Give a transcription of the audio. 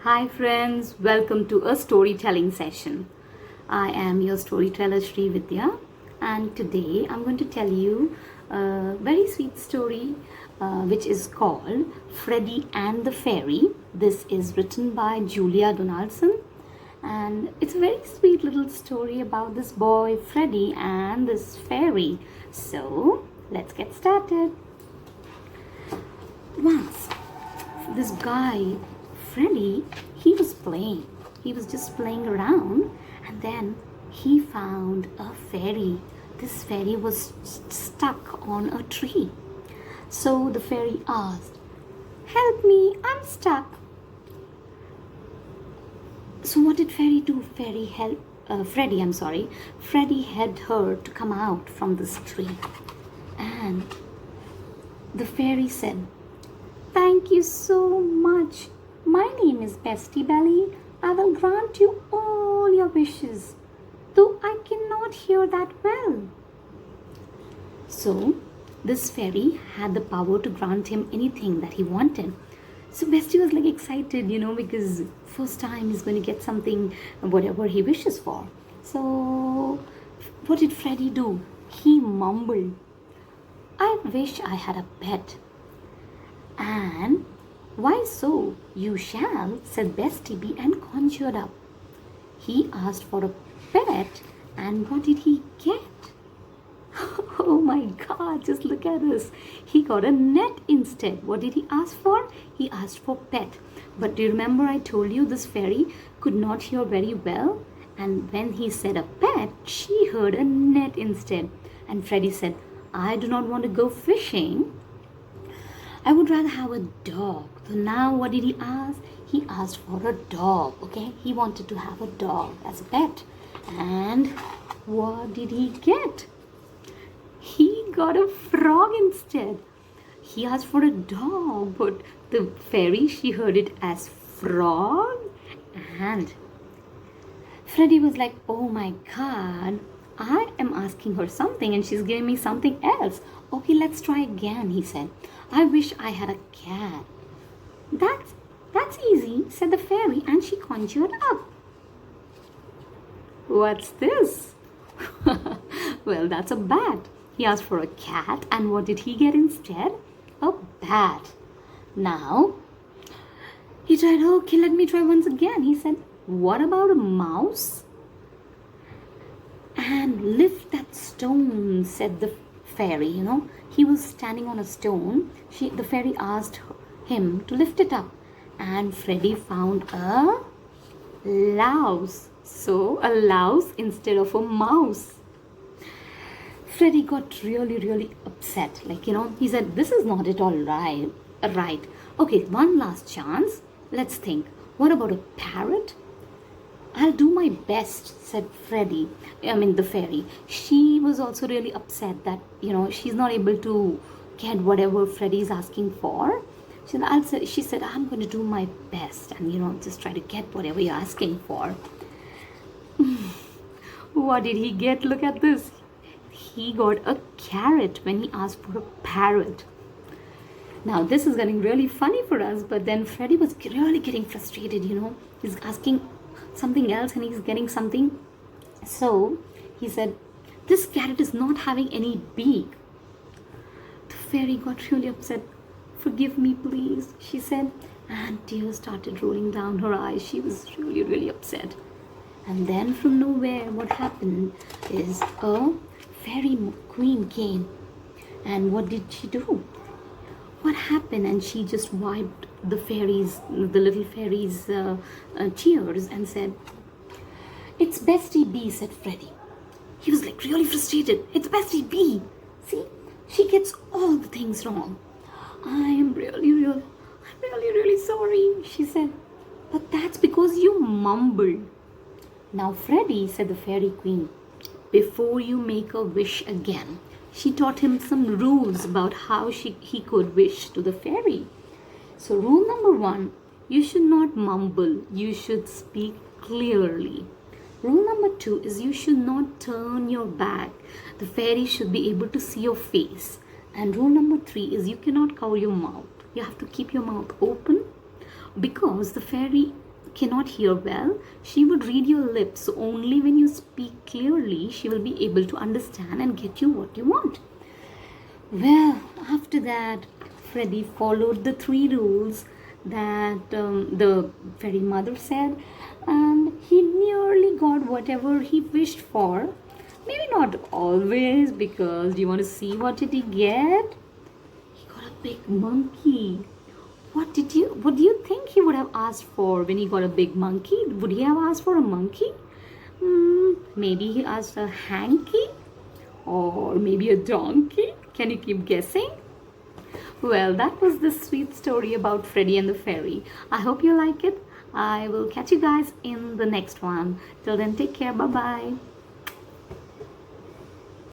Hi friends, welcome to a storytelling session. I am your storyteller Srividya, and today I'm going to tell you a very sweet story which is called Freddie and the Fairy. This is written by Julia Donaldson, and it's a very sweet little story about this boy Freddie and this fairy. So let's get started. Once this guy Freddie, he was playing. He was just playing around, and then he found a fairy. This fairy was stuck on a tree. So the fairy asked, "Help me, I'm stuck." So what did fairy do? Freddie helped her to come out from this tree. And the fairy said, "Thank you so much. My name is Bestie Belly. I will grant you all your wishes, though I cannot hear that well." So, this fairy had the power to grant him anything that he wanted. So, Bestie was like excited, because first time he's going to get something, whatever he wishes for. So, what did Freddie do? He mumbled, "I wish I had a pet." And "Why so? You shall," said Bestie Bee and conjured up. He asked for a pet, and what did he get? Oh my God, just look at this. He got a net instead. What did he ask for? He asked for pet. But do you remember I told you this fairy could not hear very well? And when he said a pet, she heard a net instead. And Freddie said, "I do not want to go fishing. I would rather have a dog." So now what did he ask? He asked for a dog, okay? He wanted to have a dog as a pet. And what did he get? He got a frog instead. He asked for a dog, but the fairy, she heard it as frog. And Freddie was like, "Oh my God, I am asking her something and she's giving me something else. Okay, let's try again," he said. "I wish I had a cat." That's easy," said the fairy, and she conjured up. "What's this?" Well, that's a bat. He asked for a cat, and what did he get instead? A bat. Now, he tried, "Okay, let me try once again." He said, "What about a mouse?" "And lift that stone," said the fairy. He was standing on a stone. The fairy asked him to lift it up, and Freddie found a louse. So a louse instead of a mouse. Freddie got really upset. He said, "This is not at all right. Okay, one last chance. Let's think. What about a parrot?" "I'll do my best," said the fairy. She was also really upset that, she's not able to get whatever Freddie's asking for. She said, "I'm going to do my best and, just try to get whatever you're asking for." What did he get? Look at this. He got a carrot when he asked for a parrot. Now, this is getting really funny for us, but then Freddie was really getting frustrated, He's asking something else and he's getting something. So, he said, "This carrot is not having any beak." The fairy got really upset. "Forgive me, please," she said, and tears started rolling down her eyes. She was really upset. And then from nowhere, what happened is a fairy queen came. And what did she do? What happened? And she just wiped the little fairy's tears and said, "It's Bestie Bee," said Freddie. He was like really frustrated. "It's Bestie Bee. See, she gets all the things wrong. I'm really sorry," she said. "But that's because you mumbled." "Now, Freddie," said the fairy queen, "before you make a wish again," she taught him some rules about how he could wish to the fairy. So rule number 1, you should not mumble. You should speak clearly. Rule number 2 is you should not turn your back. The fairy should be able to see your face. And rule number 3 is you cannot cover your mouth. You have to keep your mouth open because the fairy cannot hear well, she would read your lips. So only when you speak clearly, she will be able to understand and get you what you want. Well, after that, Freddie followed the 3 rules that the fairy mother said, and he nearly got whatever he wished for. Maybe not always, because do you want to see what did he get? He got a big monkey. What do you think he would have asked for when he got a big monkey? Would he have asked for a monkey? Maybe he asked a hanky, or maybe a donkey. Can you keep guessing? Well, that was the sweet story about Freddie and the fairy. I hope you like it. I will catch you guys in the next one. Till then, take care. Bye bye.